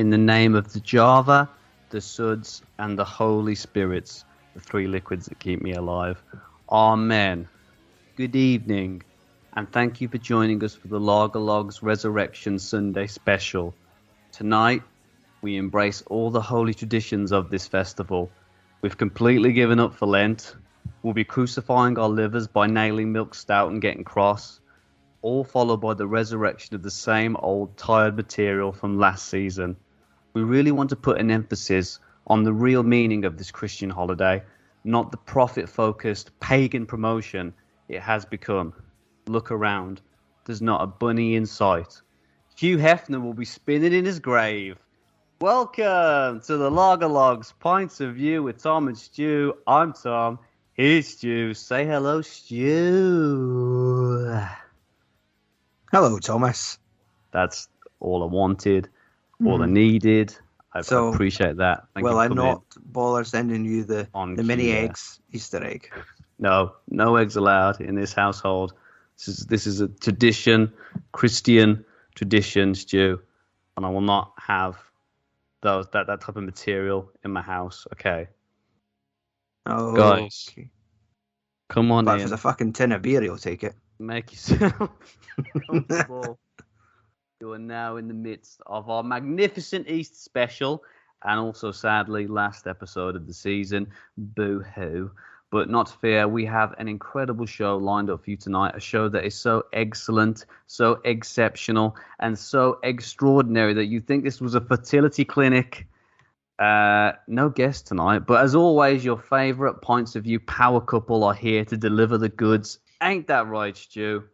In the name of the Java, the Suds, and the Holy Spirits, the three liquids that keep me alive. Amen. Good evening, and thank you for joining us for the Lager Logs Resurrection Sunday special. Tonight, we embrace all the holy traditions of this festival. We've completely given up for Lent. We'll be crucifying our livers by nailing milk stout and getting cross, all followed by the resurrection of the same old tired material from last season. We really want to put an emphasis on the real meaning of this Christian holiday, not the profit-focused pagan promotion it has become. Look around. There's not a bunny in sight. Hugh Hefner will be spinning in his grave. Welcome to the Lager Logs Pints of View with Tom and Stu. I'm Tom. Here's Stu. Say hello, Stu. Hello, Thomas. That's all I wanted, all I needed. I appreciate that. Will I not bother sending you the mini eggs Easter egg? No eggs allowed in this household. This is a tradition, Christian tradition, Stu, and I will not have that type of material in my house. Okay. Oh, guys, okay. Come on but in. If it's a fucking tin of beer, you'll take it. Make yourself comfortable. You are now in the midst of our magnificent Easter special, and also, sadly, last episode of the season. Boo-hoo. But not to fear, we have an incredible show lined up for you tonight. A show that is so excellent, so exceptional, and so extraordinary that you think this was a fertility clinic. No guest tonight, but as always, your favourite Points of View power couple are here to deliver the goods. Ain't that right, Stu?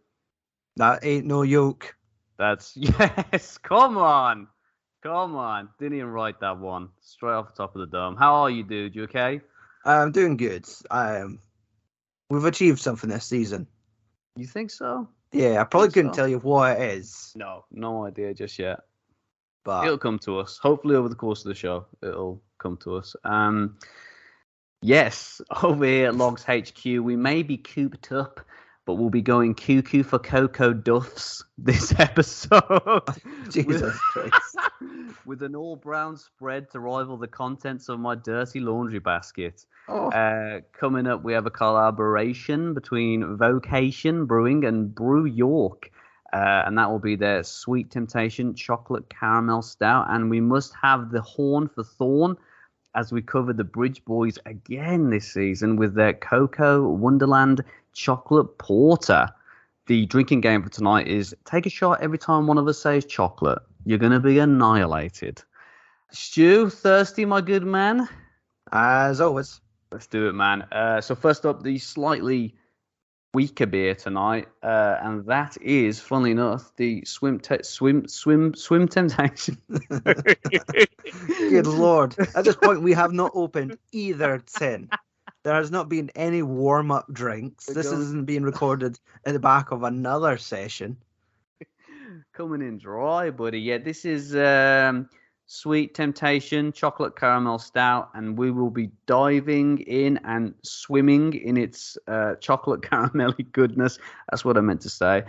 That ain't no yoke. Yes, come on. Didn't even write that one. Straight off the top of the dome. How are you, dude? You okay? I'm doing good. We've achieved something this season. You think so? Yeah, I probably couldn't tell you what it is. No idea just yet. But it'll come to us. Hopefully over the course of the show, it'll come to us. Yes, over here at Logs HQ, we may be cooped up, but we'll be going cuckoo for Cocoa Duffs this episode. Jesus Christ. With an all-brown spread to rival the contents of my dirty laundry basket. Coming up, we have a collaboration between Vocation Brewing and Brew York. And that will be their Sweet Temptation Chocolate Caramel Stout. And we must have the Horn for Thorn as we cover the Bridge Boys again this season with their Cocoa Wonderland Chocolate Porter. The drinking game for tonight is take a shot every time one of us says chocolate. You're going to be annihilated. Stu, thirsty, my good man? As always. Let's do it, man. So first up, the slightly weaker beer tonight, and that is, funnily enough, the Swim Temptation. Good Lord. At this point, we have not opened either tin. There has not been any warm-up drinks. This isn't being recorded in the back of another session. Coming in dry, buddy. Yeah, this is Sweet Temptation Chocolate Caramel Stout, and we will be diving in and swimming in its chocolate caramelly goodness. That's what I meant to say.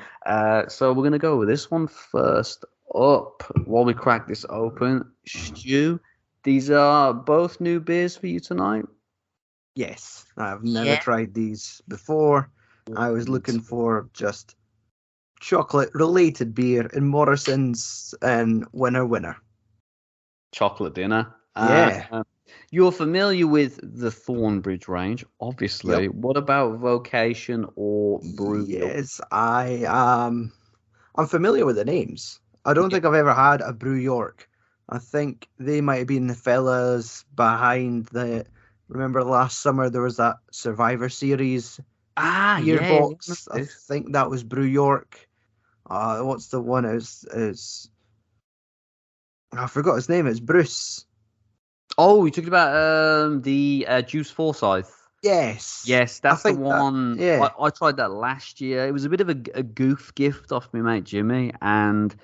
So we're going to go with this one first up while we crack this open. Stu, these are both new beers for you tonight? Yes, I've never tried these before. I was looking for just chocolate-related beer in Morrison's and Winner. Chocolate dinner. Yeah. You're familiar with the Thornbridge range, obviously. Yep. What about Vocation or Brew? Yes, I'm familiar with the names. I don't think I've ever had a Brew York. I think they might have been the fellas behind the... Remember last summer there was that Survivor Series gearbox? Yeah. I think that was Brew York. What's the one? Is I forgot his name. It's Bruce. Oh, you talked about the Juice Forsyth. Yes, that's the one. I tried that last year. It was a bit of a goof gift off me mate Jimmy, and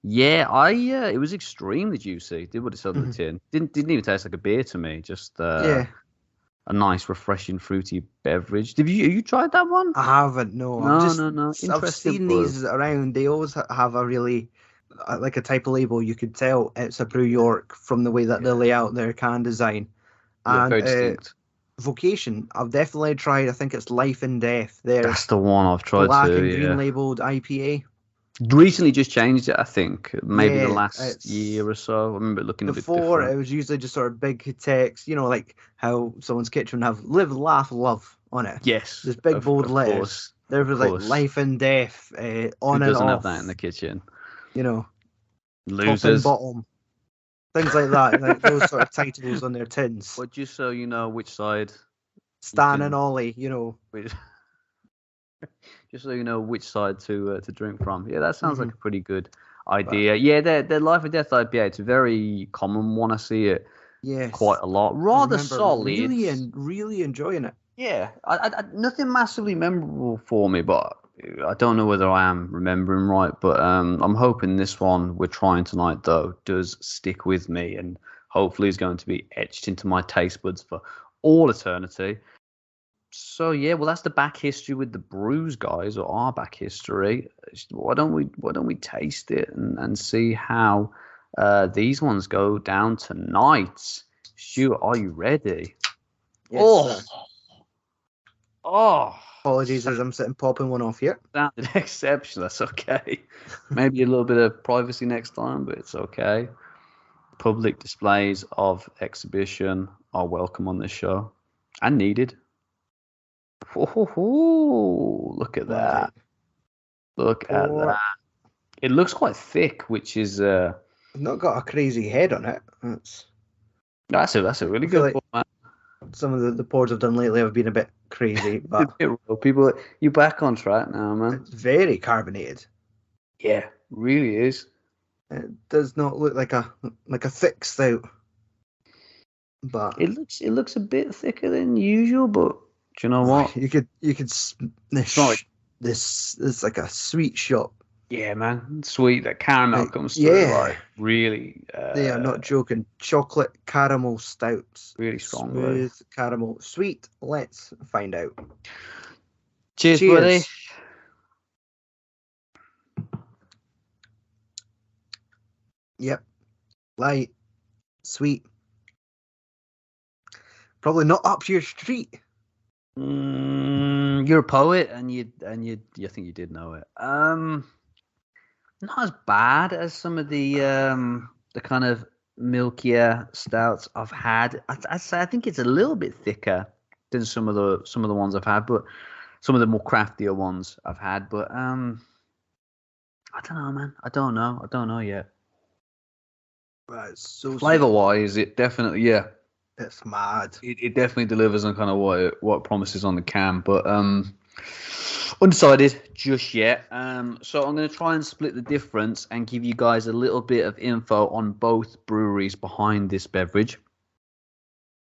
it was extremely juicy. Did what it said on the tin. Didn't even taste like a beer to me. Just a nice, refreshing, fruity beverage. Have you tried that one? I haven't. No. No. I've seen these around. They always have a really like a type of label, you could tell it's a Brew York from the way that they lay out their can design. Yeah, And very distinct. Vocation, I've definitely tried. I think it's Life and Death. Their That's the one I've tried black to. and green Yeah, labeled IPA. recently just changed it. I think maybe the Yeah, last it's year or so. I remember it looking a bit before different. it was usually just sort of big text, like how someone's kitchen would have "Live, Laugh, Love" on it. Yes, There's big bold of letters. course, There of was like course. life and death, Who on and doesn't have that in the off, kitchen? you know, top and Losers. bottom, things like that, like those sort of titles on their tins. But just so you know which side you Stan and can, Ollie, which, just so you know which side to drink from. Yeah, that sounds hmm like a pretty good But idea. Yeah, their Life or Death IPA. It's a very common one. I see it quite yes, a lot. I Rather remember solid. really enjoying it. Yeah, nothing massively memorable for me, but I don't know whether I am remembering right. But I'm hoping this one we're trying tonight though does stick with me, and hopefully is going to be etched into my taste buds for all eternity. So yeah, well that's the back history with the brews, guys, or our back history. Why don't we taste it and see how these ones go down tonight? Stuart, are you ready? Yes, Oh, sir. oh, Apologies as I'm sitting popping one off here. sounded exceptional. That's okay. Maybe a little bit of privacy next time, but it's okay. Public displays of exhibition are welcome on this show and needed. Look at Right. that. Look at Pour. that. It looks quite thick, which is I've not got a crazy head on it. that's a really I feel good like format. some of the pours I've done lately have been a bit crazy, A but bit real. People, you're back on track now, man. it's very carbonated. Yeah, really is. It does not look like a thick stout, but It looks a bit thicker than usual, but do you know what? this Sorry. this like a sweet shop. Yeah, man. Sweet. That caramel Like, comes through yeah, like really, they are not joking. Chocolate caramel stouts, really strongly. smooth caramel, sweet. Let's find out. Cheers, buddy. Cheers. Yep, light, sweet. Probably not up your street. You're a poet, and you think you did know it. Not as bad as some of the kind of milkier stouts I've had. I'd say I think it's a little bit thicker than some of the ones I've had, but some of the more craftier ones I've had. But I don't know, man. I don't know yet. Right, it's so Flavor sweet. wise, it definitely It's mad. it definitely delivers on kind of what it promises on the can, but undecided just yet. So I'm going to try and split the difference and give you guys a little bit of info on both breweries behind this beverage.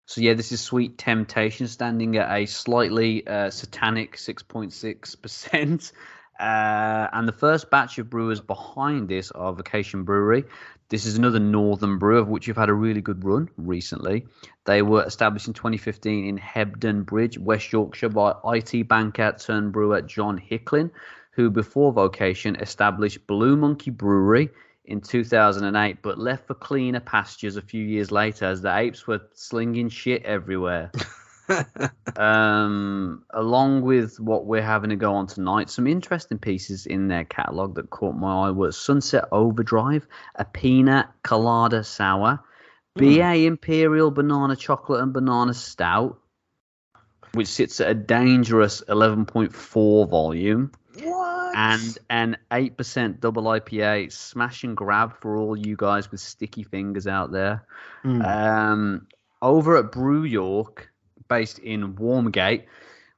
So yeah, this is Sweet Temptation, standing at a slightly satanic 6.6%. And the first batch of brewers behind this are Vacation Brewery. This is another northern brewer, of which you've had a really good run recently. They were established in 2015 in Hebden Bridge, West Yorkshire, by IT banker turned brewer John Hicklin, who before Vocation established Blue Monkey Brewery in 2008, but left for cleaner pastures a few years later as the apes were slinging shit everywhere. Along with what we're having to go on tonight, some interesting pieces in their catalogue that caught my eye were Sunset Overdrive, a peanut colada sour, BA Imperial Banana Chocolate and Banana Stout, which sits at a dangerous 11.4 volume. What? And an 8% double IPA, smash and grab for all you guys with sticky fingers out there. Over at Brew York, based in Warmgate,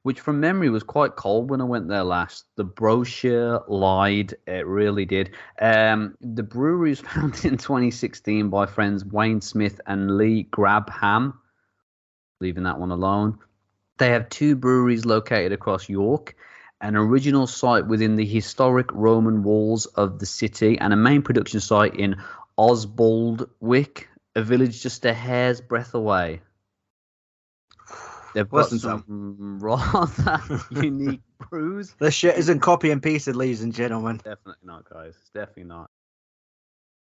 which from memory was quite cold when I went there last. The brochure lied. It really did. The brewery was founded in 2016 by friends Wayne Smith and Lee Grabham. Leaving that one alone. They have two breweries located across York, an original site within the historic Roman walls of the city, and a main production site in Osbaldwick, a village just a hair's breadth away. They've got Listen to them. some rather unique brews. This shit isn't copy and pasted, ladies and gentlemen. Definitely not, guys. It's definitely not.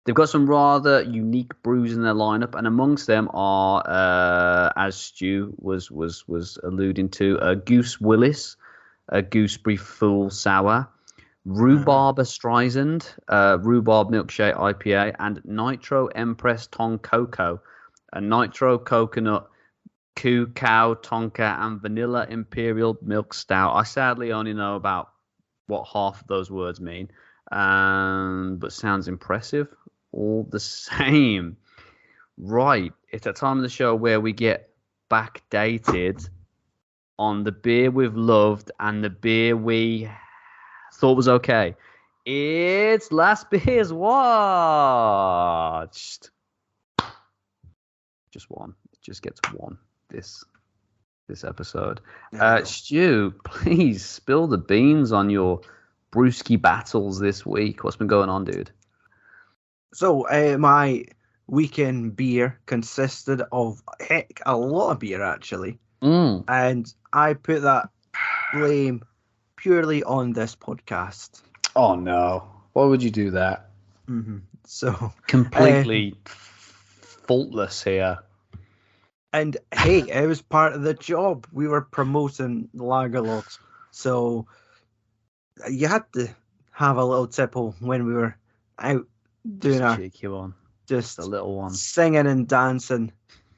They've got some rather unique brews in their lineup, and amongst them are, as Stu was alluding to, Goose Willis, a Gooseberry Full Sour, Rhubarb Streisand, Rhubarb Milkshake IPA, and Nitro Empress Ton Cocoa, a Nitro Coconut Cow Tonka, and Vanilla Imperial Milk Stout. I sadly only know about what half of those words mean, but sounds impressive all the same. Right, it's that time of the show where we get backdated on the beer we've loved and the beer we thought was okay. It's Last Beers Watched. Just one. It just gets one this episode. Stu, please spill the beans on your brewski battles this week. What's been going on, dude? So, my weekend beer consisted of, a lot of beer, actually. And I put that blame purely on this podcast. Oh, no. Why would you do that? Mm-hmm. So completely faultless here. And, hey, it was part of the job. We were promoting lager logs. So you had to have a little tipple when we were out doing a cheeky one, just a little one, singing and dancing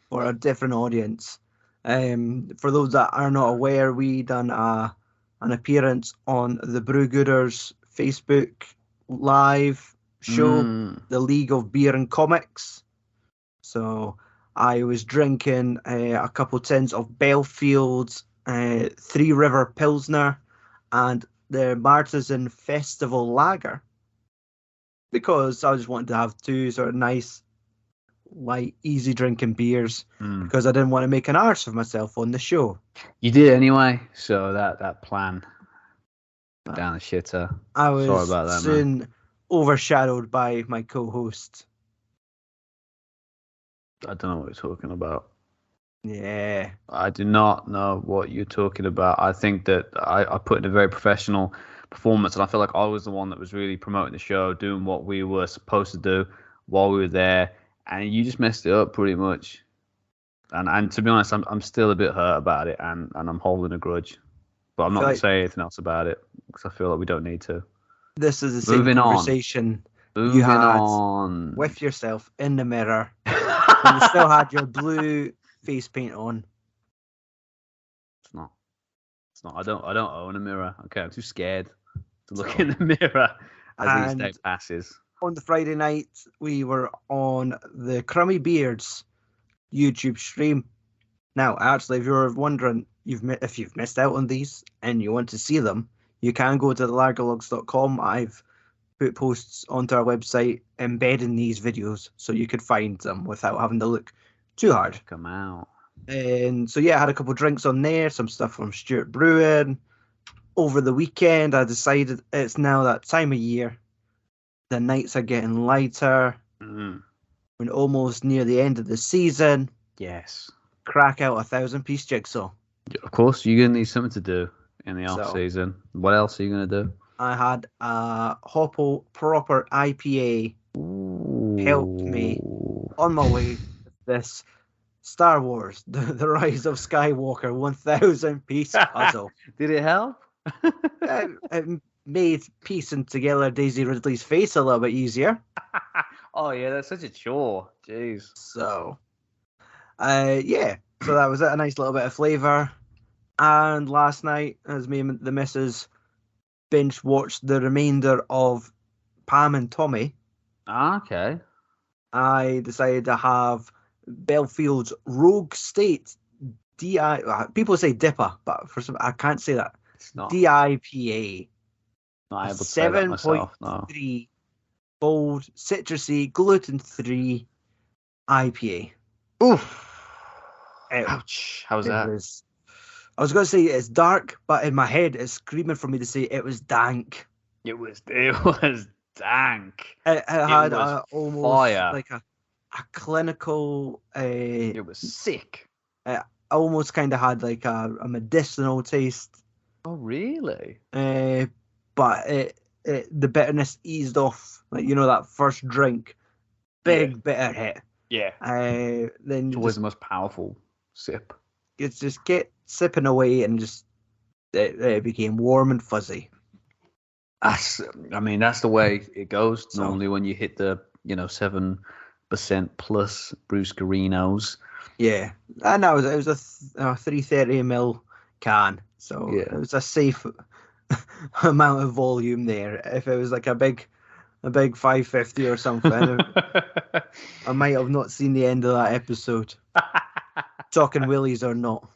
for a different audience. For those that are not aware, we done an appearance on the Brewgooders Facebook live show, the League of Beer and Comics. So I was drinking a couple tins of Belfield's Three River Pilsner and the Martisan Festival Lager, because I just wanted to have two sort of nice, light, easy drinking beers, because I didn't want to make an arse of myself on the show. You did anyway, so that plan down the shitter. I was sorry about that, soon man. Overshadowed by my co-host. I don't know what you're talking about. Yeah. I do not know what you're talking about. I think that I put in a very professional performance, and I feel like I was the one that was really promoting the show, doing what we were supposed to do while we were there, and you just messed it up pretty much. And to be honest, I'm still a bit hurt about it, and I'm holding a grudge. But I'm not going to say anything else about it, because I feel like we don't need to. This is the same conversation you had with yourself in the mirror when you still had your blue face paint on. It's not. I don't own a mirror. Okay, I'm too scared to look in the mirror as each day passes. On the Friday night, we were on the Crummy Beards YouTube stream. Now, actually, if you're wondering if you've missed out on these and you want to see them, you can go to thelagerlogs.com. I've put posts onto our website embedding these videos so you could find them without having to look too hard. Come out. And so, yeah, I had a couple of drinks on there, some stuff from Stuart Brewing. Over the weekend, I decided it's now that time of year. The nights are getting lighter. We're almost near the end of the season. Yes. Crack out a 1,000-piece jigsaw. Of course, you're going to need something to do in the off season. What else are you going to do? I had a Hoppo Proper IPA help me on my way to this Star Wars, the Rise of Skywalker 1,000-piece puzzle. Did it help? It made piecing together Daisy Ridley's face a little bit easier. Oh, yeah, that's such a chore. Jeez. So, yeah. So that was it. A nice little bit of flavour. And last night, as me and the missus binge watched the remainder of Pam and Tommy. Okay. I decided to have Belfield's Rogue State people say Dipper, but for some I can't say that. It's not DIPA. Not able to say that myself, no. 7.3 bold, citrusy, gluten-free IPA. Oof. Ouch. How was that? I was going to say it's dark, but in my head it's screaming for me to say it was dank. It was dank. It had almost fire. Like a clinical... it was sick. It almost kind of had like a medicinal taste. Oh, really? But the bitterness eased off. Like, you know, that first drink, big bitter hit. Yeah. Then It's you always just the most powerful sip. get sipping away, and just it became warm and fuzzy. That's the way it goes So normally when you hit the 7% plus Bruscarinos. yeah, and it was a 330 ml can, so Yeah. it was a safe amount of volume there. If it was like a big 550 or something, I might have not seen the end of that episode. Talking willies or not.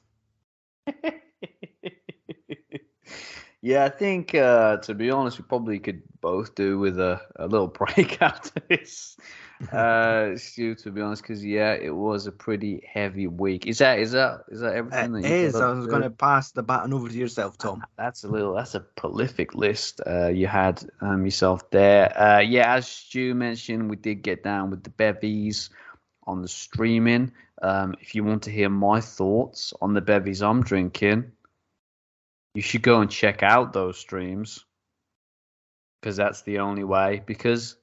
Yeah, I think to be honest, we probably could both do with a little break after this, Stu. To be honest, because it was a pretty heavy week. Is that It everything that you got is. up I was going to? to pass the baton over to yourself, Tom. That's a prolific list you had yourself there. As Stu mentioned, we did get down with the bevies on the streaming. If you want to hear my thoughts on the bevies I'm drinking, you should go and check out those streams, because that's the only way. Because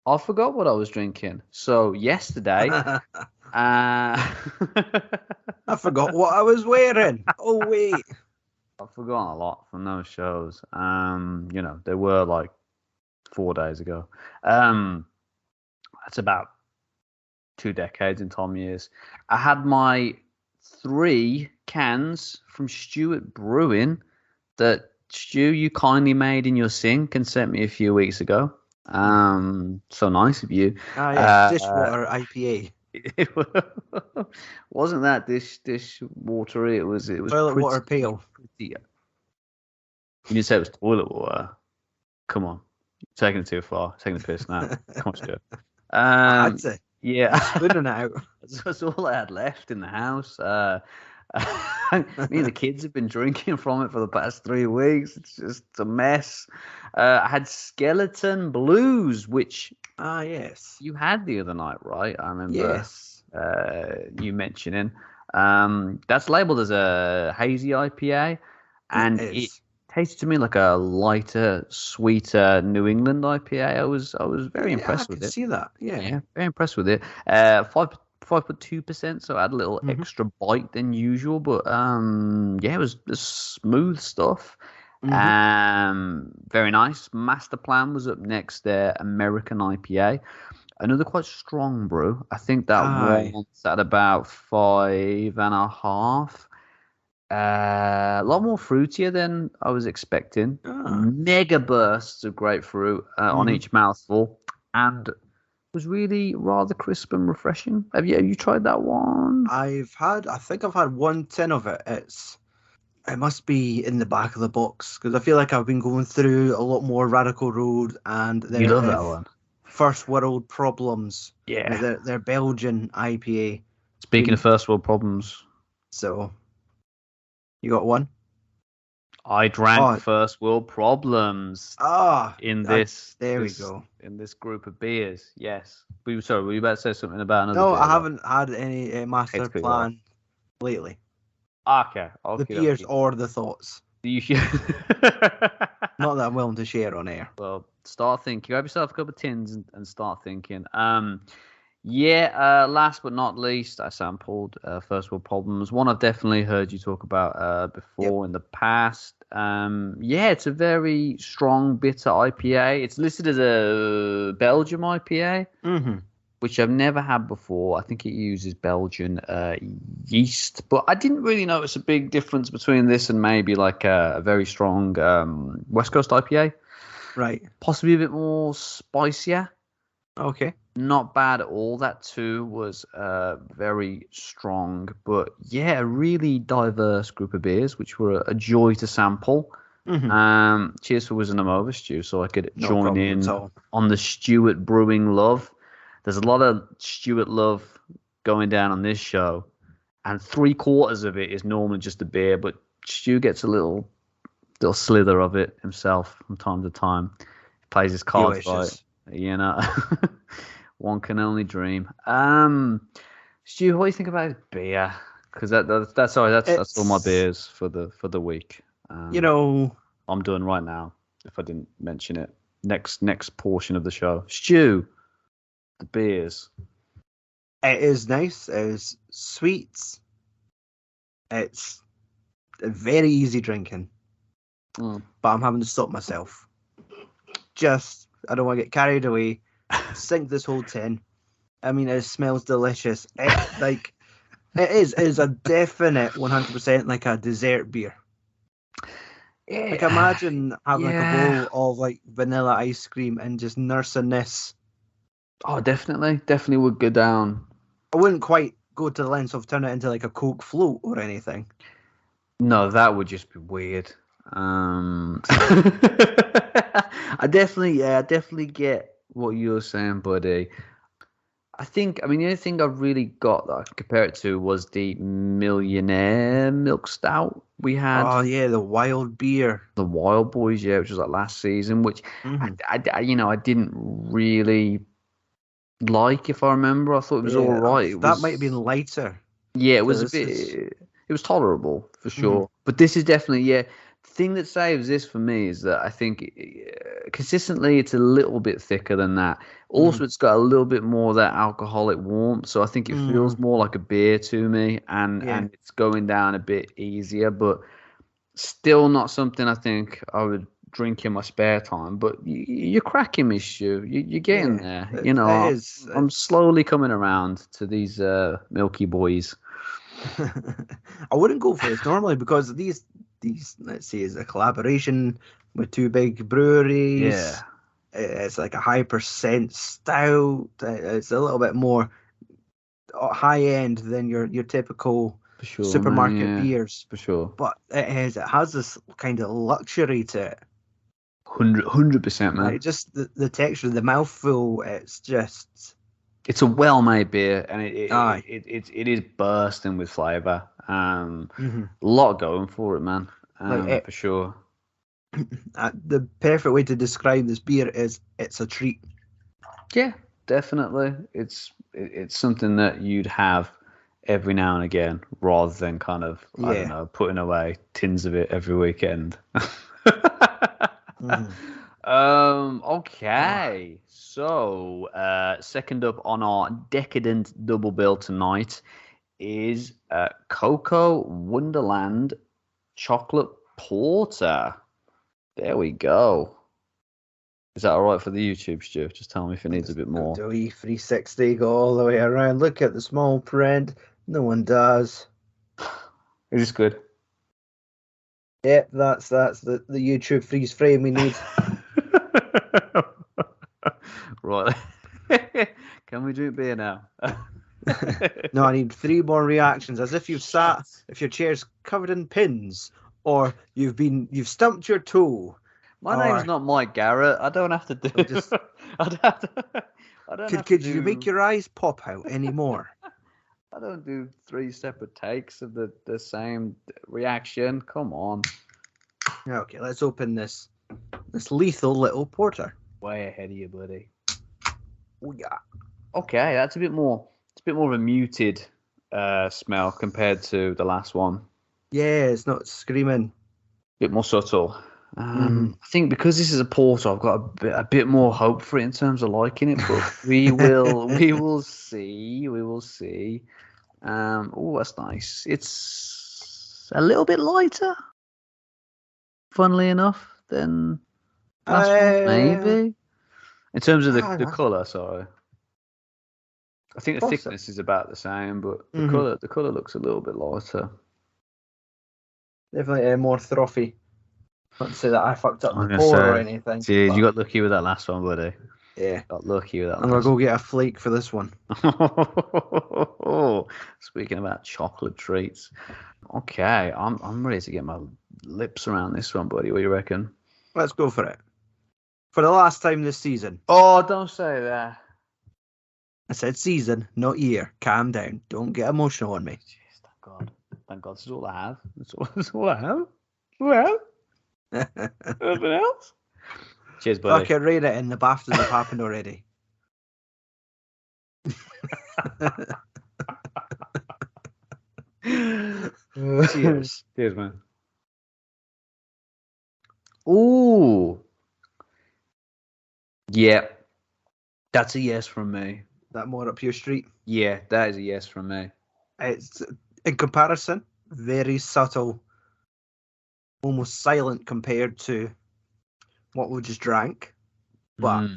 I forgot what I was drinking. So yesterday, I I forgot what I was wearing. Oh wait. I've forgotten a lot from those shows. They were like 4 days ago. That's about 2 decades in Tom years. I had my 3 cans from Stewart Brewing that Stu, you kindly made in your sink and sent me a few weeks ago. So nice of you. Dishwater IPA. It wasn't that dish watery. It was Toilet water pale. pretty. You say it was toilet water. Come on, you're taking it too far. Taking the piss now. Come on, Stu. I had to. Yeah, Spooning it out. that's all I had left in the house. Me and the kids have been drinking from it for the past 3 weeks. It's just a mess. I had Skeleton Blues, which yes, you had the other night, right? I remember. Yes. You mentioning. That's labeled as a hazy IPA, and it tasted to me like a lighter, sweeter New England IPA. I was very impressed with it. I can see that. Yeah, very impressed with it. 5.2%, so I had a little extra bite than usual, but it was smooth stuff. Very nice. Master Plan was up next there, American IPA. Another quite strong brew. I think that one's at about 5.5. A lot more fruitier than I was expecting. Mega bursts of grapefruit on each mouthful, and was really rather crisp and refreshing. Have you tried that one? I think I've had 1 tin of it. It must be in the back of the box, because I feel like I've been going through a lot more Radical Road and You love that one. First World Problems. Yeah. Their Belgian IPA. Speaking of first world problems. So, you got one? I drank First World Problems in this group of beers. Yes. Were you about to say something about another beer? I haven't had any Master Plan lately. Okay. The beers or the thoughts. Not that I'm willing to share on air. Well, start thinking. Grab yourself a couple of tins and start thinking. Last but not least, I sampled First World Problems. One I've definitely heard you talk about before in the past. It's a very strong, bitter IPA. It's listed as a Belgium IPA, which I've never had before. I think it uses Belgian yeast, but I didn't really notice a big difference between this and maybe like a very strong West Coast IPA. Right. Possibly a bit more spicier. Okay. Not bad at all. That too was very strong, but a really diverse group of beers, which were a joy to sample. Cheers for whizzing them over, Stu, so I could join in on the Stewart Brewing love. There's a lot of Stewart love going down on this show, and 3/4 of it is normally just a beer, but Stu gets a little slither of it himself from time to time. He plays his cards right, One can only dream. Stu, what do you think about his beer? Because that's all my beers for the week. I'm doing right now. If I didn't mention it, next portion of the show, Stu, the beers. It is nice. It is sweet. It's very easy drinking. But I'm having to stop myself. I don't want to get carried away. Sink this whole tin. I mean, it smells delicious. It is a definite 100% like a dessert beer. Yeah. Like imagine having like a bowl of like vanilla ice cream and just nursing this. Oh, definitely would go down. I wouldn't quite go to the lengths of turning it into like a Coke float or anything. No, that would just be weird. I definitely get what you're saying, buddy. The only thing I really got that I could compare it to was the Millionaire Milk Stout we had. Oh yeah, the wild beer. The Wild Boys, which was like last season, which I didn't really like, if I remember. I thought it was all right. That might have been lighter. Yeah, it was a bit. It was tolerable for sure. But this is definitely The thing that saves this for me is that I think consistently it's a little bit thicker than that. Also, it's got a little bit more of that alcoholic warmth, so I think it feels more like a beer to me, and it's going down a bit easier, but still not something I think I would drink in my spare time. But you're cracking me, Stu. You're getting there. I'm slowly coming around to these Milky Boys. I wouldn't go for this normally because these let's say is a collaboration with two big breweries. Yeah, it's like a high percent stout. It's a little bit more high end than your typical supermarket beers. For sure. But it has this kind of luxury to it. 100%, man. Like just the texture, the mouthfeel. It's a well-made beer, and it is bursting with flavour. A lot going for it, man. For sure. The perfect way to describe this beer is it's a treat. Yeah, definitely. It's something that you'd have every now and again, rather than kind of I don't know, putting away tins of it every weekend. Okay. So, second up on our decadent double bill tonight is Cocoa Wonderland Chocolate Porter. There we go. Is that all right for the YouTube, Stu? Just tell me if it needs a bit more. Do we 360 go all the way around? Look at the small print. No one does. Is this good? Yep, that's the YouTube freeze frame we need. Right. Can we drink beer now? No, I need 3 more reactions, as if if your chair's covered in pins, or you've stumped your toe. My name's not Mike Garrett. I don't have to do. Could you make your eyes pop out anymore? I don't do 3 separate takes of the same reaction. Come on. Okay, let's open this lethal little porter. Way ahead of you, buddy. Oh yeah. Okay, that's a bit more. It's a bit more of a muted smell compared to the last one. Yeah, it's not screaming. A bit more subtle. I think because this is a porter, I've got a bit more hope for it in terms of liking it. But we will see. Oh, that's nice. It's a little bit lighter, funnily enough, than last one, maybe. In terms of the colour, sorry. I think the thickness is about the same, but the colour looks a little bit lighter. Definitely more frothy. Not to say that I fucked up the pour or anything. Jeez, you got lucky with that last one, buddy. Yeah. Got lucky with that. I'm going to go get a flake for this one. Speaking about chocolate treats. Okay, I'm ready to get my lips around this one, buddy. What do you reckon? Let's go for it. For the last time this season. Oh, don't say that. I said season, not year. Calm down. Don't get emotional on me. Jeez, thank God. Thank God. This is all I have. That's all I have. Well, anything else? Cheers, buddy. Okay, rate it in. The BAFTAs have happened already. Cheers. Cheers, man. Ooh. Yeah. That's a yes from me. That more up your street. Yeah, that is a yes from me. It's in comparison, very subtle, almost silent compared to what we just drank. But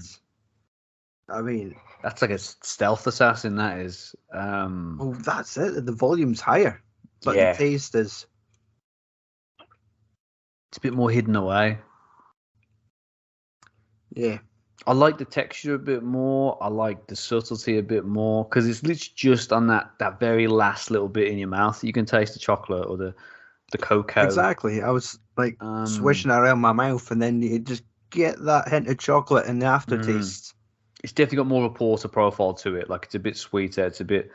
I mean, that's like a stealth assassin. That is. Oh, that's it. The volume's higher, but the taste is. It's a bit more hidden away. Yeah. I like the texture a bit more. I like the subtlety a bit more because it's literally just on that very last little bit in your mouth that you can taste the chocolate or the cocoa. Exactly. I was like swishing around my mouth, and then you just get that hint of chocolate in the aftertaste. It's definitely got more of a porter profile to it. Like it's a bit sweeter. It's a bit.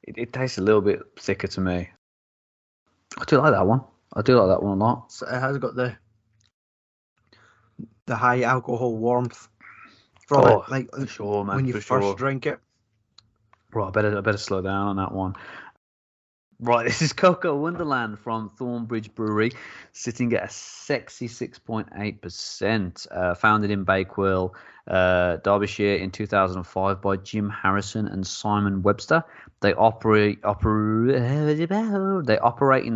It tastes a little bit thicker to me. I do like that one. I do like that one a lot. So it has got the high alcohol warmth from it, like for sure, man, when you first drink it. Right, I better slow down on that one. Right, this is Cocoa Wonderland from Thornbridge Brewery, sitting at a sexy 6.8%. Founded in Bakewell, Derbyshire in 2005 by Jim Harrison and Simon Webster. They operate in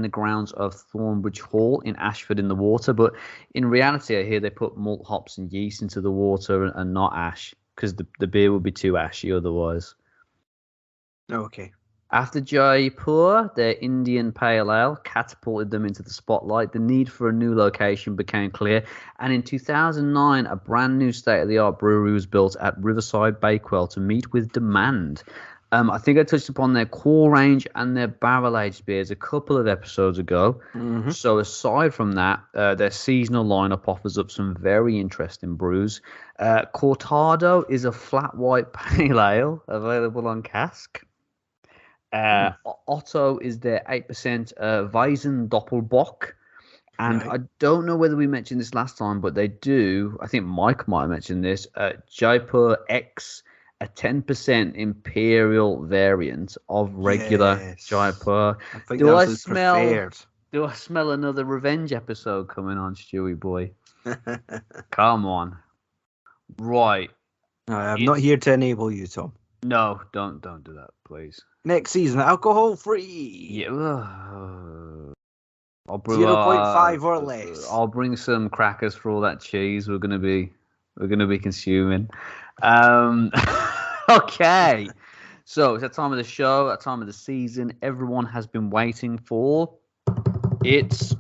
the grounds of Thornbridge Hall in Ashford in the Water, but in reality, I hear they put malt, hops, and yeast into the water and not ash because the beer would be too ashy otherwise. Okay. After Jaipur, their Indian Pale Ale catapulted them into the spotlight. The need for a new location became clear, and in 2009, a brand new state-of-the-art brewery was built at Riverside Bakewell to meet with demand. I think I touched upon their core range and their barrel-aged beers a couple of episodes ago. Mm-hmm. So aside from that, their seasonal lineup offers up some very interesting brews. Cortado is a flat white pale ale available on cask. Otto is their 8% Weizen Doppelbock. And I don't know whether we mentioned this last time, but they do. I think Mike might have mentioned this. Jaipur X, a 10% imperial variant of regular Jaipur. I think that was preferred. Do I smell another revenge episode coming on, Stewie boy? Come on. Right. I'm not here to enable you, Tom. No, don't do that, please. Next season, alcohol free. Yeah. I'll brew 0.5 or less. I'll bring some crackers for all that cheese we're gonna be consuming. Okay. So it's that time of the show, that time of the season everyone has been waiting for. It's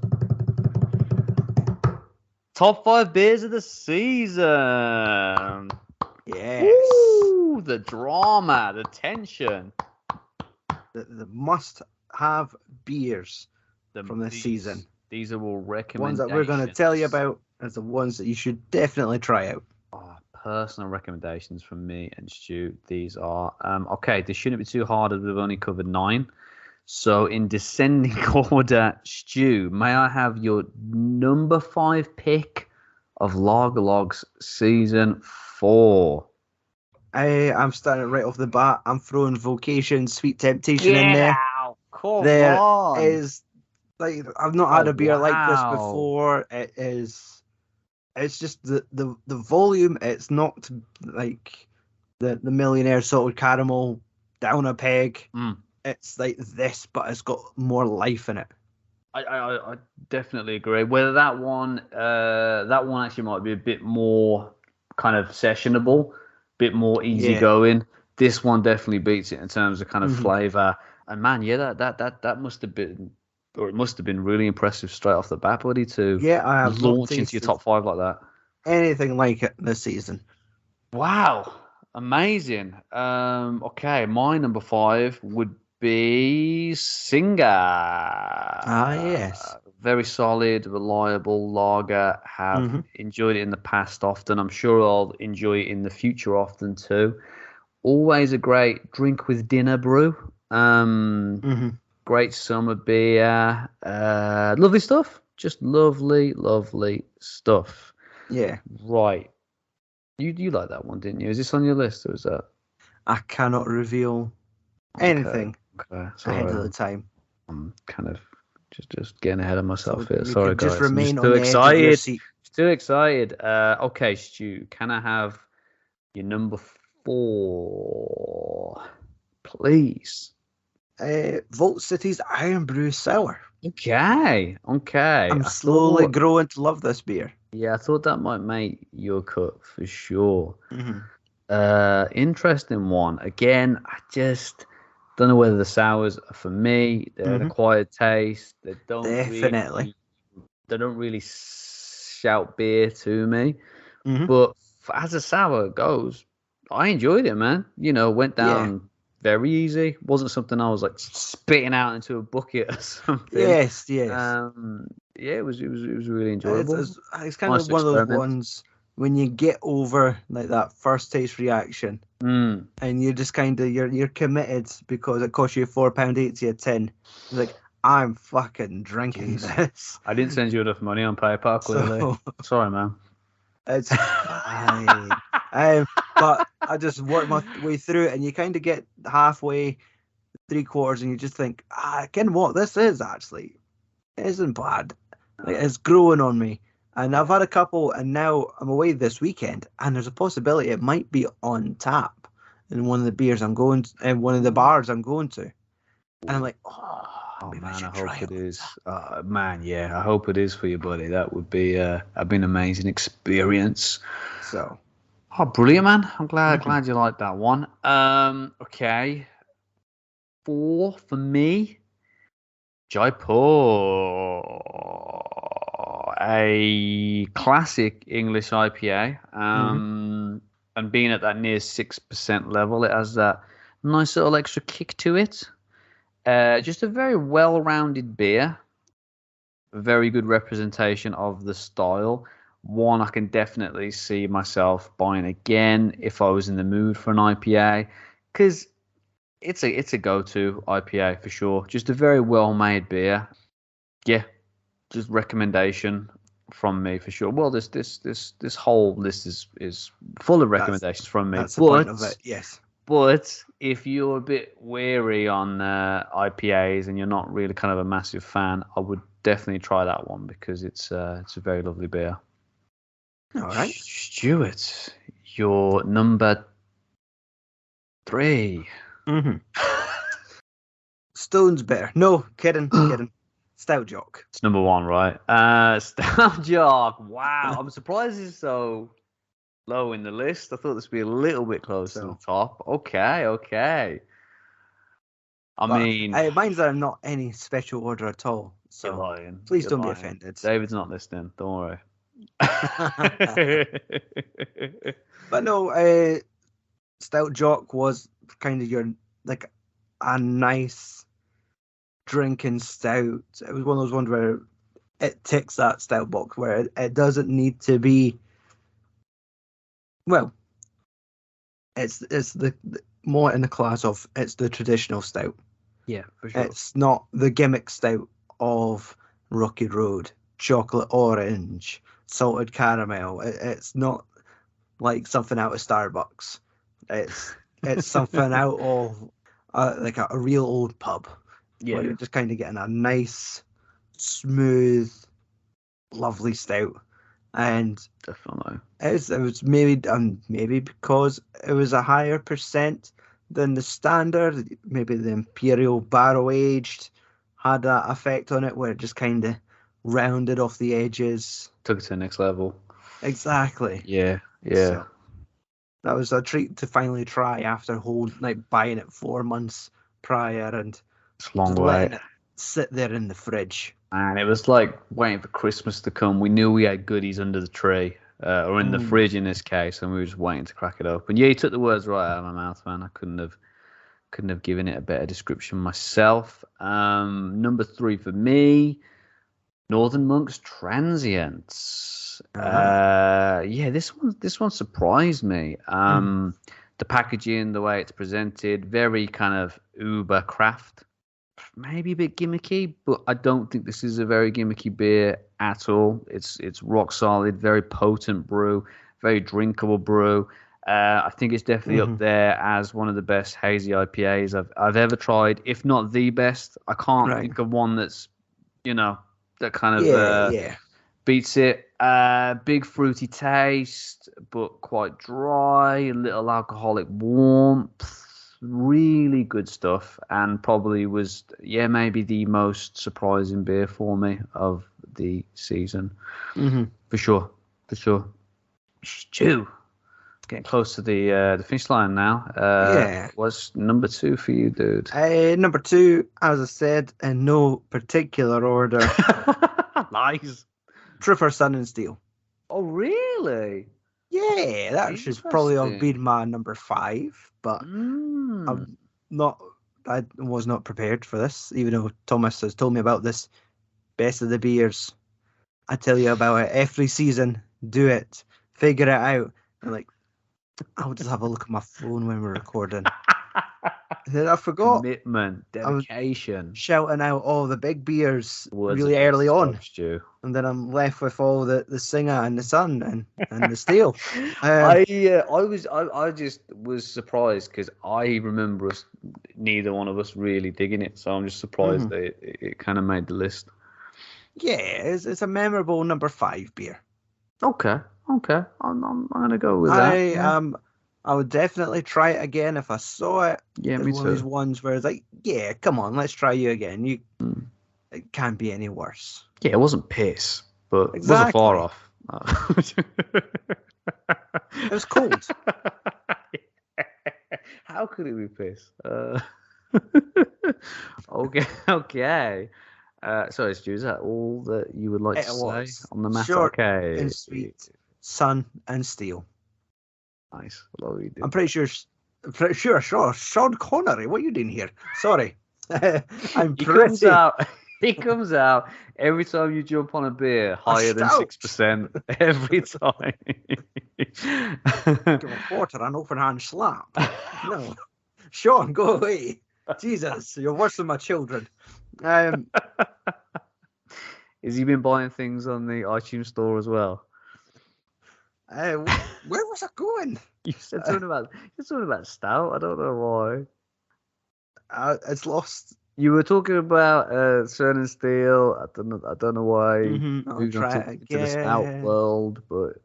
top 5 beers of the season. Yes. Woo, the drama, the tension. The must-have beers from this season. These are all recommendations. Ones that we're going to tell you about as the ones that you should definitely try out. Personal recommendations from me and Stu. These are okay. This shouldn't be too hard as we've only covered 9. So in descending order, Stu, may I have your number 5 pick of Lager Logs Season 4? I'm starting right off the bat. I'm throwing Vocation Sweet Temptation in there. Come there on. Is like I've not had a beer like this before. It's just the volume. It's not like the Millionaire Salted Caramel down a peg. It's like this, but it's got more life in it. I definitely agree. Whether that one actually might be a bit more kind of sessionable, bit more easygoing. This one definitely beats it in terms of kind of flavor. And man, that must have been, or it must have been really impressive straight off the bat, buddy, to I have launch into your top 5 like that. Anything like it this season. Wow, amazing. Okay, my number 5 would be Singer. Yes. Very solid, reliable lager. Have enjoyed it in the past often. I'm sure I'll enjoy it in the future often too. Always a great drink with dinner brew. Great summer beer. Lovely stuff. Just lovely, lovely stuff. Yeah. Right. You like that one, didn't you? Is this on your list or is that? I cannot reveal anything ahead of the time. I'm kind of just getting ahead of myself here. Sorry, guys. Just remain I'm on the edge of your seat. Too excited. Okay, Stu, can I have your number 4, please. Vault City's Iron Brew Sour. Okay. I'm slowly growing to love this beer. Yeah, I thought that might make your cut for sure. Mm-hmm. Interesting one. Again, I just don't know whether the sours are for me. They're an acquired taste. Definitely. They don't really shout beer to me. Mm-hmm. But as a sour goes, I enjoyed it, man. Went down very easy. Wasn't something I was like spitting out into a bucket or something. Yes. Yeah, it was really enjoyable. It's kind of one of those ones when you get over like that first taste reaction, and you're just kind of you're committed because it costs you £4.80 a tin. You're like, I'm fucking drinking this. I didn't send you enough money on PayPal, clearly. Sorry, man. It's fine. But I just worked my way through it, and you kind of get halfway, 3/4, and you just think, again, what this is actually isn't bad. Like, it's growing on me. And I've had a couple, and now I'm away this weekend, and there's a possibility it might be on tap in one of the beers I'm going to, in one of the bars I'm going to. And I'm like, man, I hope it is. Man, yeah, I hope it is for you, buddy. That would be an amazing experience. So, brilliant, man. I'm glad you liked that one. Okay, 4 for me. Jaipur, a classic English IPA, and being at that near 6% level, it has that nice little extra kick to it. Just a very well-rounded beer, very good representation of the style. One I can definitely see myself buying again if I was in the mood for an IPA, because it's a go-to IPA for sure. Just a very well-made beer. Yeah, just recommendation from me for sure. Well, this whole list is full of recommendations from me. That's the point of it. Yes. But if you're a bit wary on IPAs and you're not really kind of a massive fan, I would definitely try that one because it's a very lovely beer. All right, Stuart, your number 3. Stone's better. No, kidding. Stout Jock. It's number 1, right? Stout Jock. Wow, I'm surprised it's so low in the list. I thought this would be a little bit closer to the top. Okay. I mean, mine's are not any special order at all. So please don't be offended. David's not listening. Don't worry. But no, Stout Jock was kind of your like a nice drinking stout. It was one of those ones where it ticks that stout box where it doesn't need to be. Well, it's the more in the class of it's the traditional stout. Yeah, for sure. It's not the gimmick stout of Rocky Road, chocolate orange, salted caramel. It's not like something out of Starbucks. It's something out of like a real old pub. Yeah, where you're just kind of getting a nice, smooth, lovely stout. And definitely, it was maybe because it was a higher percent than the standard. Maybe the Imperial barrel aged had that effect on it, where it just kind of rounded off the edges, took it to the next level. Exactly. Yeah. So that was a treat to finally try after buying it 4 months prior and it's a long way. Letting it sit there in the fridge. And it was like waiting for Christmas to come. We knew we had goodies under the tree, or in the fridge in this case, and we were just waiting to crack it open. Yeah, you took the words right out of my mouth, man. I couldn't have given it a better description myself. Number 3 for me, Northern Monks Transients. Yeah, this one surprised me. The packaging, the way it's presented, very kind of uber craft. Maybe a bit gimmicky, but I don't think this is a very gimmicky beer at all. It's rock solid, very potent brew, very drinkable brew. I think it's definitely up there as one of the best hazy IPAs I've ever tried, if not the best. I can't think of one that's, that kind of Beats it. Big fruity taste, but quite dry. A little alcoholic warmth. Really good stuff, and probably was maybe the most surprising beer for me of the season. Mm-hmm. For sure. Stu, getting close to the finish line now. What's number 2 for you, dude? Number 2, as I said, in no particular order. Nice. Trooper Sun and Steel. Oh, really? Yeah, that should probably have been my number 5, but I'm not. I was not prepared for this, even though Thomas has told me about this. Best of the beers. I tell you about it every season. Do it. Figure it out. And like, I'll just have a look at my phone when we're recording. And then I forgot. Commitment, dedication. Shouting out all the big beers really early on. Stu. And then I'm left with all the Singer and the Sun and the Steel. I just was surprised because I remember neither one of us really digging it. So I'm just surprised that it kind of made the list. Yeah, it's a memorable number 5 beer. Okay. I'm gonna go with that. I would definitely try it again if I saw it. Yeah, it's me one too. of these ones where it's like, yeah, come on, let's try you again. It can't be any worse. Yeah, it wasn't piss, but it wasn't far off. It was cold. How could it be piss? Okay. Sorry, Stu, is that all that you would like to say on the matter? Short and sweet, Sun and Steel. Nice. I love what you did. I'm pretty sure, Sean Connery, what are you doing here? Sorry. He comes out every time you jump on a beer higher than 6% every time. Give a quarter an open hand slap. No. Sean, go away. Jesus, you're worse than my children. Has he been buying things on the iTunes store as well? Where was I going? You said something about Stout. I don't know why. It's lost. You were talking about Sun and Steel. I don't know why. I'll try it again. To the Stout world, but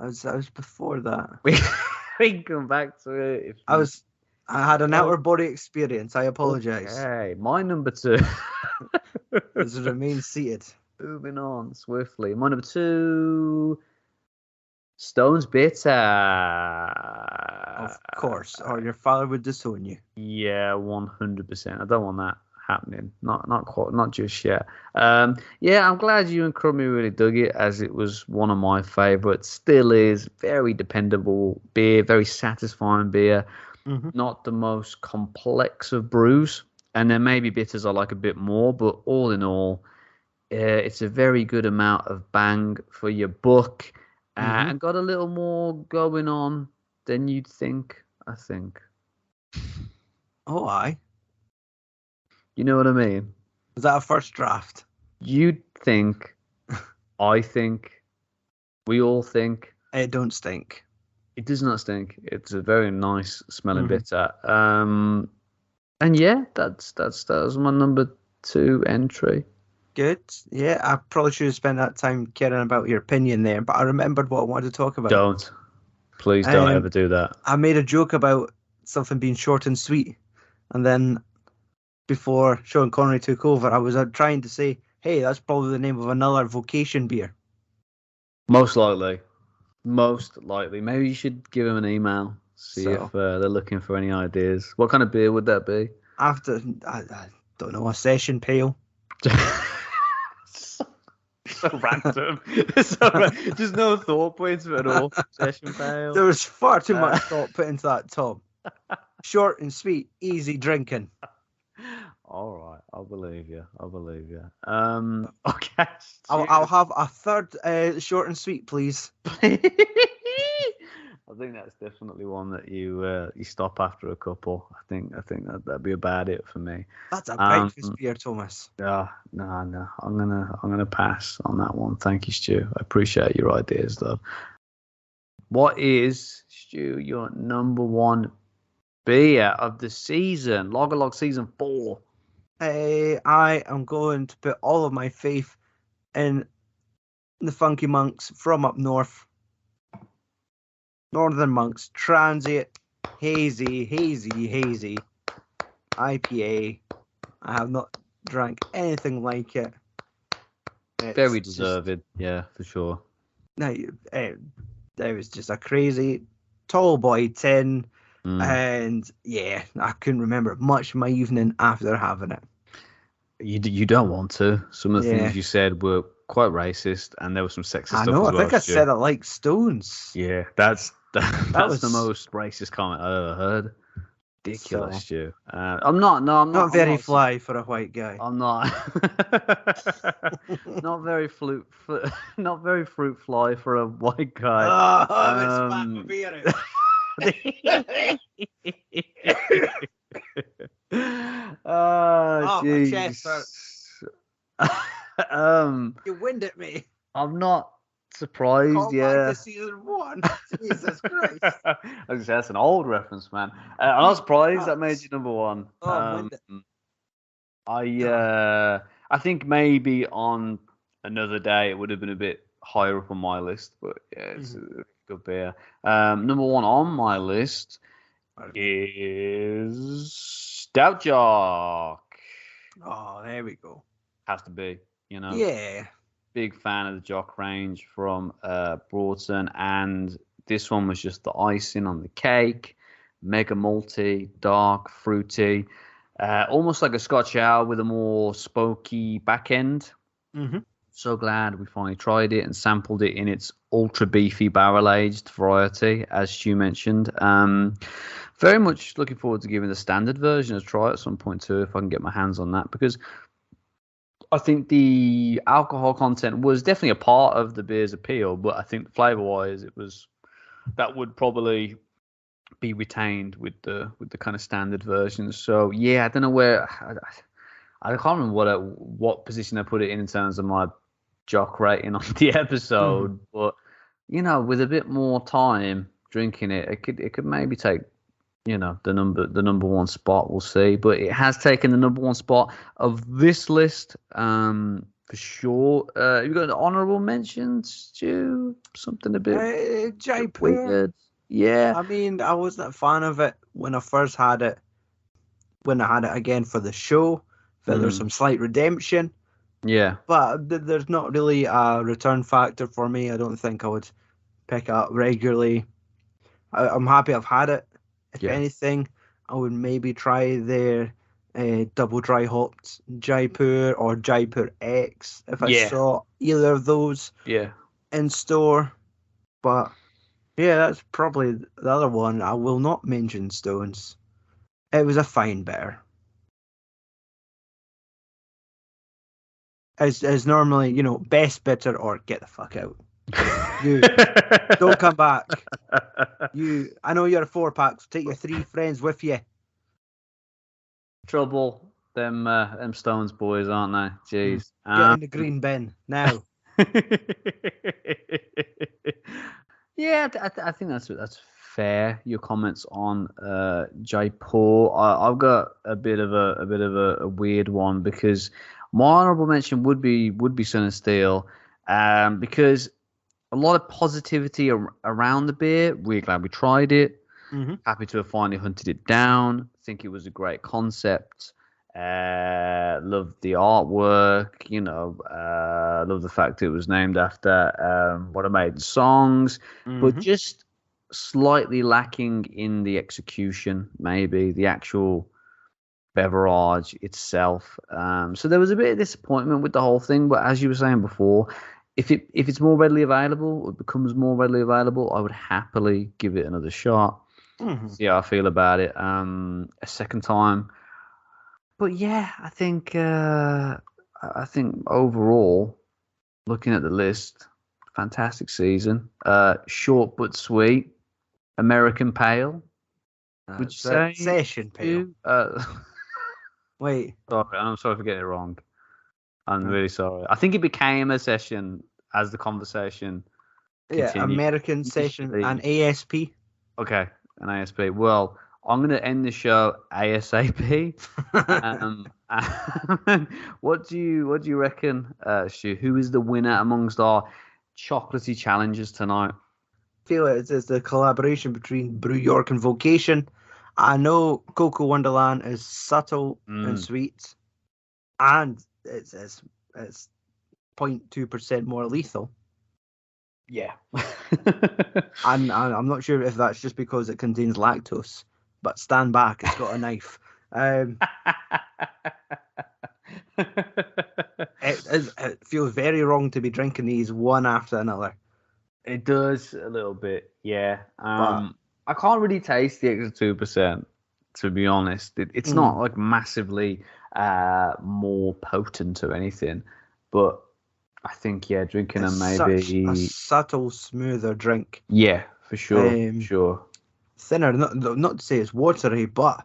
I was before that. We can come back to it. I had an outer body experience. I apologize. Okay, my number 2. Let's remain seated. Moving on swiftly. My number 2, Stone's Bitter. Of course, or your father would disown you. Yeah, 100%. I don't want that happening. Not just yet. Yeah, I'm glad you and Crummy really dug it, as it was one of my favourites. Still is. Very dependable beer, very satisfying beer. Not the most complex of brews, and there may be bitters I like a bit more, but all in all, it's a very good amount of bang for your buck, and got a little more going on than you'd think, I think. Oh, aye. You know what I mean? Was that a first draft? You'd think, I think, we all think. It don't stink. It does not stink. It's a very nice smelling bitter. And yeah, that was my number 2 entry. Good. Yeah, I probably should have spent that time caring about your opinion there, but I remembered what I wanted to talk about. Please don't ever do that. I made a joke about something being short and sweet, and then before Sean Connery took over, I was trying to say, hey, that's probably the name of another vocation beer. Most likely. Maybe you should give them an email, see if they're looking for any ideas. What kind of beer would that be? I don't know, a session pale. So random. Just no thought points at all. Session pale. There was far too much thought put into that, Tom. Short and sweet, easy drinking. All right, I'll believe you. Okay. I'll have a third short and sweet, please. I think that's definitely one that you stop after a couple. I think that'd be about it for me. That's a breakfast beer, Thomas. No. I'm gonna pass on that one. Thank you, Stu. I appreciate your ideas, though. What is, Stu, your number 1 beer of the season? Lagerlog season 4. I am going to put all of my faith and the Funky Monks from up north. Northern Monks, Transient, hazy IPA. I have not drank anything like it. Very deserved, yeah, for sure. No, it was just a crazy tall boy tin, and yeah, I couldn't remember much of my evening after having it. You don't want to. Some of the things you said were quite racist, and there was some sexist stuff as well. I think I said I like Stones. Yeah, that's the most racist comment I ever heard. Ridiculous, Stu. I'm not very fly for a white guy. I'm not. not very fruit fly for a white guy. Oh, my chest hurts. You wind at me. I'm not surprised. Call back to season 1. Jesus Christ! I was gonna say, that's an old reference, man. I'm not surprised that made you number 1. I think maybe on another day it would have been a bit higher up on my list, but yeah, it's a good beer. Number 1 on my list is Stout Jock. Oh, there we go. Has to be, you know. Yeah. Big fan of the Jock range from Broughton, and this one was just the icing on the cake. Mega malty, dark, fruity, almost like a Scotch ale with a more smoky back end. So glad we finally tried it and sampled it in its ultra beefy barrel aged variety, as Stu mentioned. Very much looking forward to giving the standard version a try at some point too, if I can get my hands on that, because I think the alcohol content was definitely a part of the beer's appeal, but I think flavor-wise, that would probably be retained with the kind of standard version. So yeah, I don't know where I can't remember what position I put it in terms of my Jock rating on the episode, but you know, with a bit more time drinking it, it could maybe take, you know, the number 1 spot. We'll see, but it has taken the number 1 spot of this list for sure. You've got an honourable mention, Stu? Something a bit Jaipur. Weird. Yeah. I mean, I wasn't a fan of it when I first had it. When I had it again for the show, felt there's some slight redemption. Yeah. But there's not really a return factor for me. I don't think I would pick it up regularly. I'm happy I've had it. If anything, I would maybe try their double dry hopped Jaipur or Jaipur X if I saw either of those in store. But yeah, that's probably the other one. I will not mention Stones. It was a fine beer. As normally, you know, best bitter or get the fuck out. You don't come back. I know you're a 4-pack, so take your 3 friends with you. Trouble, them Stones boys, aren't they? Jeez. Get in the green bin now. Yeah, I think that's fair. Your comments on Jaipur. I've got a bit of a weird one, because my honourable mention would be Sun and Steel, because a lot of positivity around the beer. We're glad we tried it. Happy to have finally hunted it down. Think it was a great concept. Love the artwork. You know, love the fact it was named after one of Maiden's songs, but just slightly lacking in the execution. Maybe the actual beverage itself. So there was a bit of disappointment with the whole thing. But as you were saying before, if it's more readily available, or it becomes more readily available, I would happily give it another shot. See how I feel about it a second time. But yeah, I think overall, looking at the list, fantastic season. Short but sweet, American pale. Would you say session pale? Wait, sorry, I'm sorry for getting it wrong. I'm really sorry. I think it became a session as the conversation continued. Yeah, American session and ASP. Okay, an ASP. Well, I'm going to end the show ASAP. What do you reckon, Stu? Who is the winner amongst our chocolatey challenges tonight? I feel it's the collaboration between Brew York and Vocation. I know Cocoa Wonderland is subtle and sweet, and it's 0.2% more lethal. Yeah. And I'm not sure if that's just because it contains lactose, but stand back, it's got a knife. It feels very wrong to be drinking these one after another. It does a little bit, yeah. But I can't really taste the extra 2%, to be honest. It's not like massively more potent or anything, but I think drinking them maybe such a subtle, smoother drink. Yeah, for sure, sure. Thinner, not to say it's watery, but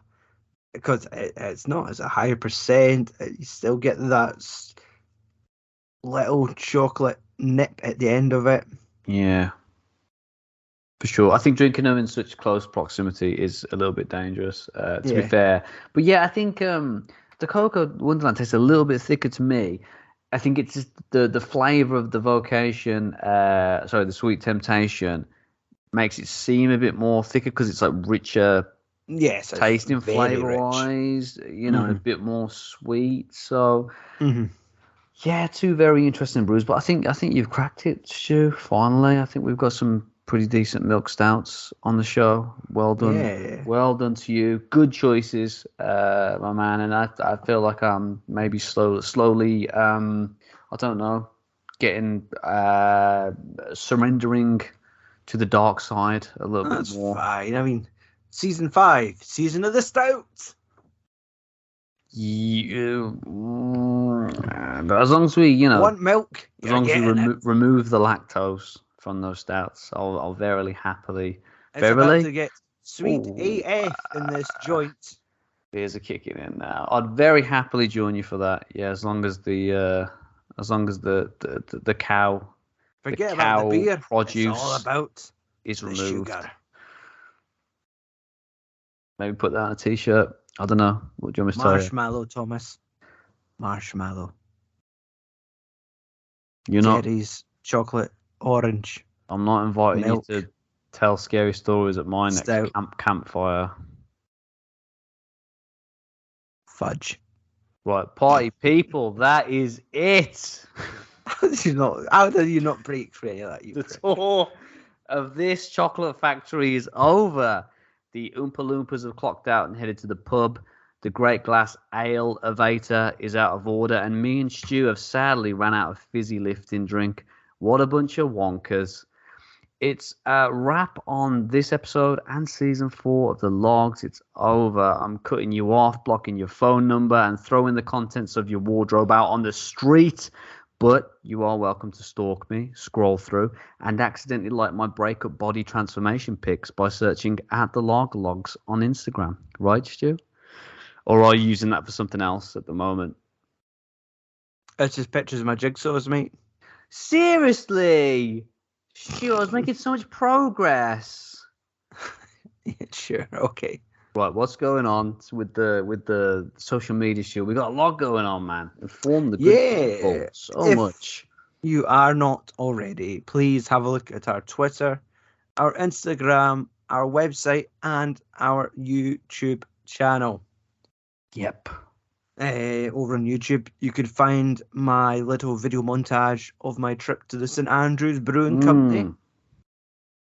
because it's not as a higher percent, you still get that little chocolate nip at the end of it. Yeah, for sure. I think drinking them in such close proximity is a little bit dangerous, to be fair. But yeah, I think the Cocoa Wonderland tastes a little bit thicker to me. I think it's just the flavor of the Vocation, the Sweet Temptation, makes it seem a bit more thicker because it's like richer. Yes, tasting flavor wise, and a bit more sweet. So yeah, two very interesting brews. But I think you've cracked it, Stu. Finally, I think we've got some pretty decent milk stouts on the show. Well done, well done to you. Good choices, my man. And I feel like I'm maybe slowly, I don't know, getting surrendering to the dark side a little bit more. That's fine. I mean, Season 5, Season of the Stout. But as long as we, want milk, as long as we remove the lactose from those stouts, I'll verily happily. It's about to get sweet AF in this joint. Beers are kicking in now. I'd very happily join you for that. Yeah, as long as the cow, forget about the beer produce, it's all about is the removed. Sugar. Maybe put that on a t-shirt. I don't know. What do you want me to tell you? Marshmallow, Thomas. Marshmallow. You're not. Cherries, chocolate, orange. I'm not inviting milk, you to tell scary stories at my next campfire. Fudge. Right, party people, that is it. How do you not break for any of that? The tour of this chocolate factory is over. The Oompa Loompas have clocked out and headed to the pub. The Great Glass Ale Evator is out of order, and me and Stu have sadly ran out of fizzy lifting drink. What a bunch of wonkers. It's a wrap on this episode and season 4 of The Logs. It's over. I'm cutting you off, blocking your phone number, and throwing the contents of your wardrobe out on the street. But you are welcome to stalk me, scroll through, and accidentally like my breakup body transformation pics by searching at The Logs on Instagram. Right, Stu? Or are you using that for something else at the moment? It's just pictures of my jigsaws, mate. Seriously? Stu, I was making so much progress. Yeah, sure, okay. Right, what's going on with the social media, Stu? We got a lot going on, man. Inform the good people so much. You are not already. Please have a look at our Twitter, our Instagram, our website, and our YouTube channel. Yep. Over on YouTube, you could find my little video montage of my trip to the St. Andrews Brewing Company.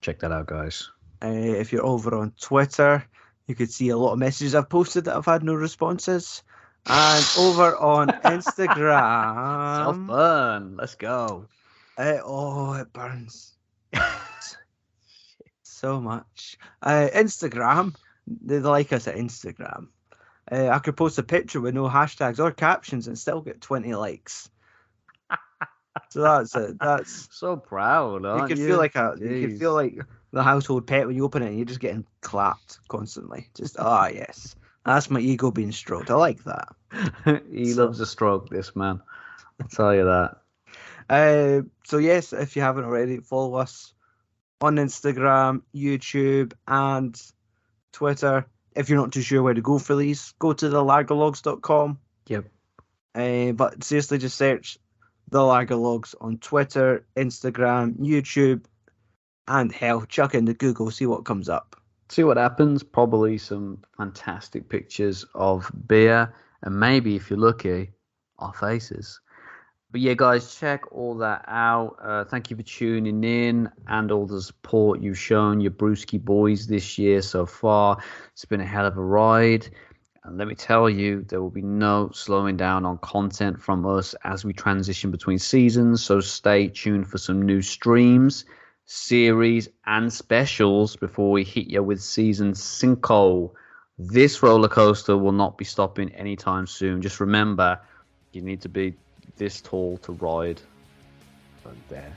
Check that out, guys. If you're over on Twitter, you could see a lot of messages I've posted that I've had no responses. And over on Instagram... Self-burn. Let's go. It burns. So much. Instagram, they like us at Instagram. I could post a picture with no hashtags or captions and still get 20 likes. So that's it. That's so proud. You could feel like you could feel like the household pet when you open it and you're just getting clapped constantly. Just yes, that's my ego being stroked. I like that. He loves a stroke, this man. I'll tell you that. So yes, if you haven't already, follow us on Instagram, YouTube, and Twitter. If you're not too sure where to go for these, go to thelagerlogs.com. Yep. But seriously, just search the Lagerlogs on Twitter, Instagram, YouTube, and hell, chuck into Google, see what comes up. See what happens. Probably some fantastic pictures of beer, and maybe if you're lucky, our faces. But yeah, guys, check all that out. Thank you for tuning in and all the support you've shown your Brewski boys this year so far. It's been a hell of a ride. And let me tell you, there will be no slowing down on content from us as we transition between seasons. So stay tuned for some new streams, series, and specials before we hit you with season 5. This roller coaster will not be stopping anytime soon. Just remember, you need to be this tall to ride. Right there.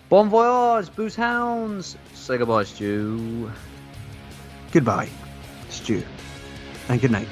Bon voyage, booze hounds. Say goodbye, Stu. Goodbye, Stu. And good night.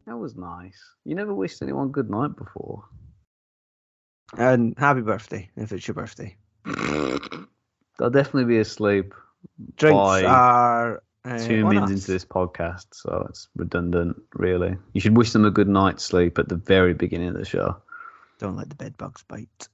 That was nice. You never wished anyone good night before. And happy birthday, if it's your birthday. They'll definitely be asleep. Drinks by are 2 minutes into this podcast, so it's redundant, really. You should wish them a good night's sleep at the very beginning of the show. Don't let the bed bugs bite.